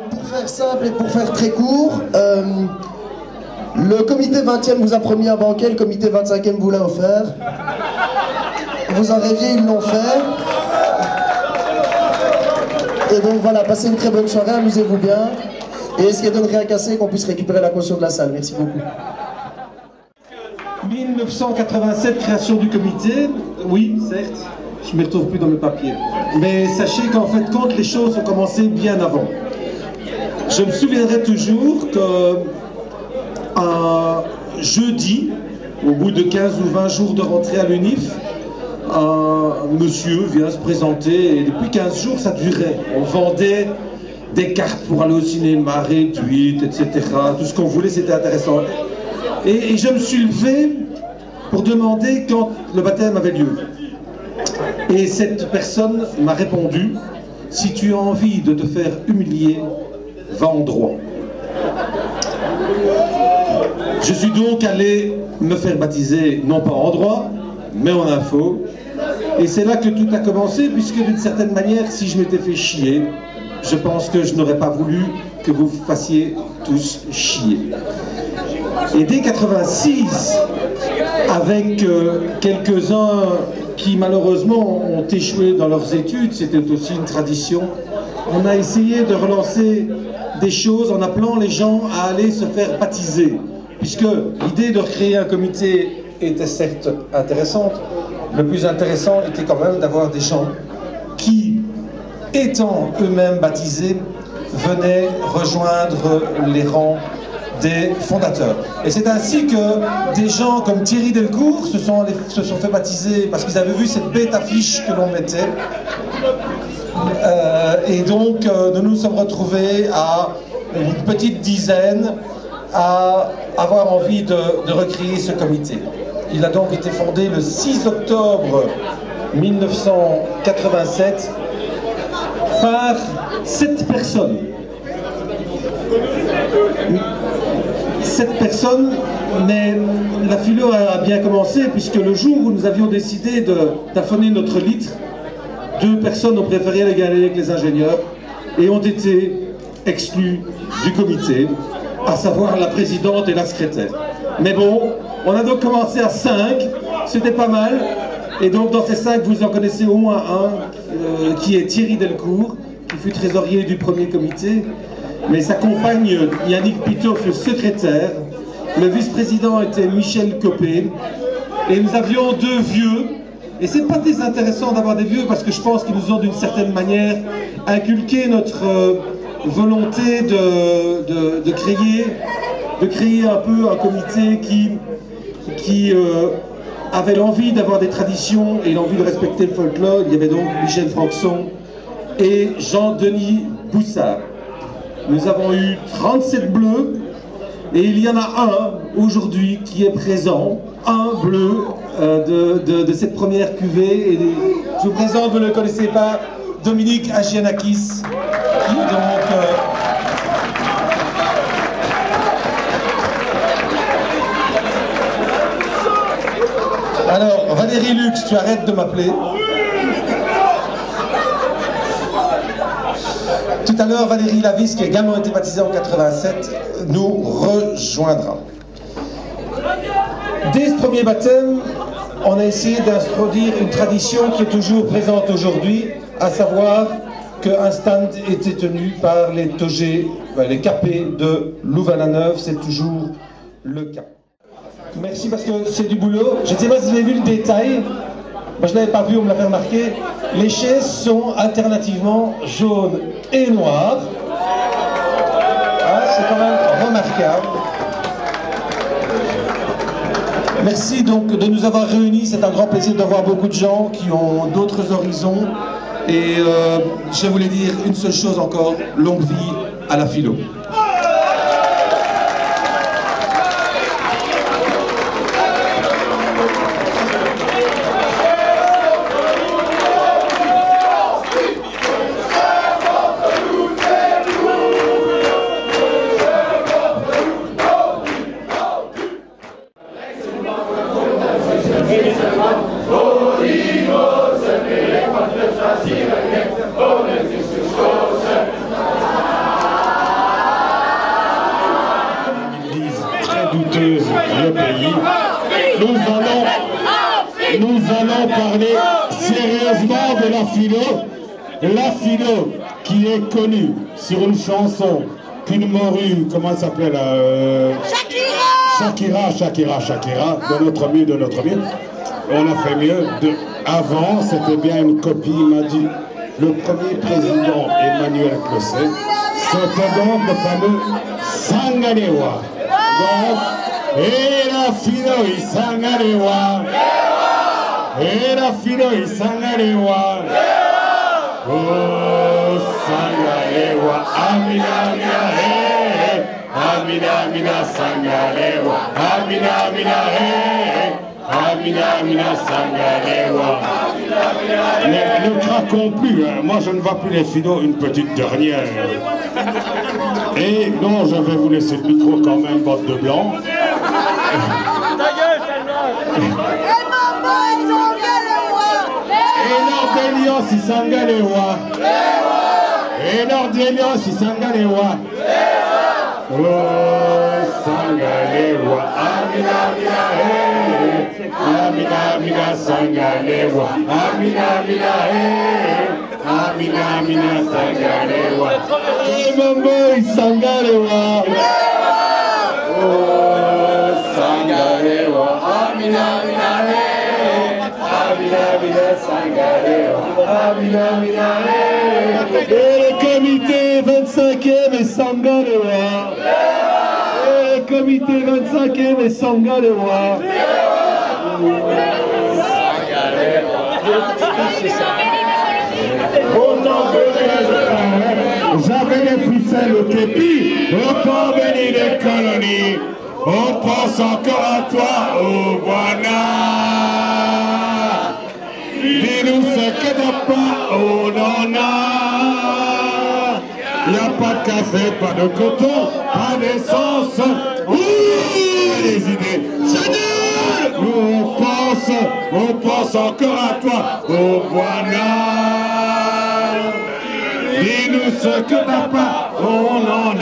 Pour faire simple et pour faire très court, le comité 20e vous a promis un banquet, le comité 25e vous l'a offert. Vous en rêviez, ils l'ont fait. Et donc voilà, passez une très bonne soirée, amusez-vous bien. Et essayez de ne rien casser, qu'on puisse récupérer la caution de la salle. Merci beaucoup. 1987, création du comité. Oui, certes, je ne me retrouve plus dans mes papiers. Mais sachez qu'en fait, compte, les choses ont commencé bien avant. Je me souviendrai toujours qu'un jeudi, au bout de 15 ou 20 jours de rentrée à l'UNIF, un monsieur vient se présenter et depuis 15 jours ça durait. On vendait des cartes pour aller au cinéma réduite, etc. Tout ce qu'on voulait, c'était intéressant. Et je me suis levé pour demander quand le baptême avait lieu. Et cette personne m'a répondu: si tu as envie de te faire humilier, va en droit. Je suis donc allé me faire baptiser, non pas en droit, mais en info. Et c'est là que tout a commencé, puisque d'une certaine manière, si je m'étais fait chier, je pense que je n'aurais pas voulu que vous fassiez tous chier. Et dès 86, avec quelques-uns qui malheureusement ont échoué dans leurs études, c'était aussi une tradition, on a essayé de relancer des choses en appelant les gens à aller se faire baptiser. Puisque l'idée de créer un comité était certes intéressante, le plus intéressant était quand même d'avoir des gens qui, étant eux-mêmes baptisés, venaient rejoindre les rangs des fondateurs. Et c'est ainsi que des gens comme Thierry Delcourt se sont fait baptiser parce qu'ils avaient vu cette bête affiche que l'on mettait. Et donc nous nous sommes retrouvés à une petite dizaine à avoir envie de recréer ce comité. Il a donc été fondé le 6 octobre 1987 par 7 personnes. 7 personnes, mais la philo a bien commencé puisque le jour où nous avions décidé d'affonner notre litre, 2 personnes ont préféré aller galer avec les ingénieurs et ont été exclus du comité, à savoir la présidente et la secrétaire. Mais bon, on a donc commencé à 5, c'était pas mal, et donc dans ces 5, vous en connaissez au moins un, qui est Thierry Delcourt, qui fut trésorier du premier comité, mais sa compagne Yannick Pitoff, le secrétaire, le vice-président était Michel Copé, et nous avions 2 vieux, et c'est pas désintéressant d'avoir des vieux, parce que je pense qu'ils nous ont d'une certaine manière inculqué notre volonté de créer un peu un comité qui avait l'envie d'avoir des traditions et l'envie de respecter le folklore. Il y avait donc Michel Franxon et Jean-Denis Boussard. Nous avons eu 37 bleus et il y en a un aujourd'hui qui est présent, un bleu de cette première cuvée. Et je vous présente, vous ne le connaissez pas, Dominique Agianakis, qui donc alors, Valérie Lux, tu arrêtes de m'appeler. Tout à l'heure, Valérie Lavis, qui a également été baptisée en 87, nous rejoindra. Dès ce premier baptême, on a essayé d'introduire une tradition qui est toujours présente aujourd'hui, à savoir qu'un stand était tenu par les togés, les capés de Louvain-la-Neuve, c'est toujours le cas. Merci parce que c'est du boulot. Je ne sais pas si vous avez vu le détail. Moi je ne l'avais pas vu, on me l'a fait remarquer. Les chaises sont alternativement jaunes et noires. Ah, c'est quand même remarquable. Merci donc de nous avoir réunis. C'est un grand plaisir d'avoir beaucoup de gens qui ont d'autres horizons. Et je voulais dire une seule chose encore, longue vie à la philo. le pays. Nous allons parler sérieusement de la philo qui est connue sur une chanson qu'une morue, comment elle s'appelle Shakira, de notre mieux. On a fait mieux. Avant, c'était bien une copie, il m'a dit. Le premier président, Emmanuel Closset, c'était donc le fameux Sangalewa. Donc, et la philo, il Sangalewa. Et la philo, il Sangalewa. Oh, Sangalewa, Amina, Amina, hey. Amina, Amina, Sangalewa. Amina, Amina, hey. Amina, Amina, Sangalewa. Ne craquons plus, hein. Moi je ne vois plus les philos, une petite dernière. Et non, je vais vous laisser le micro quand même, botte de blanc. Et Nordelios, il Sangalewa. Et Nordelios, il Sangalewa. Oh, Sangalewa, Amina, Amina, hey. Amina, Amina, Sangalewa. Amina, Amina, hey. Amina, Amina, Sangalewa. Hey, Mambo, Sangalewa. Oh, Sangalewa. Amina, Amina, hey. Amina, Amina, Sangalewa. Amina, Amina, hey. Et le comité 25e et Sangalewa. Et le comité 25e et Sangalewa. J'avais les ficelles au képi, autant venir des colonies. On pense encore à toi, oh Bwana. Dis-nous ce que t'as pas, oh nonna. Y'a pas de café, pas de coton, pas d'essence. Ouh, les idées, c'est nul. On pense encore à toi, oh Bwana. Dis-nous ce que t'as pas, oh non.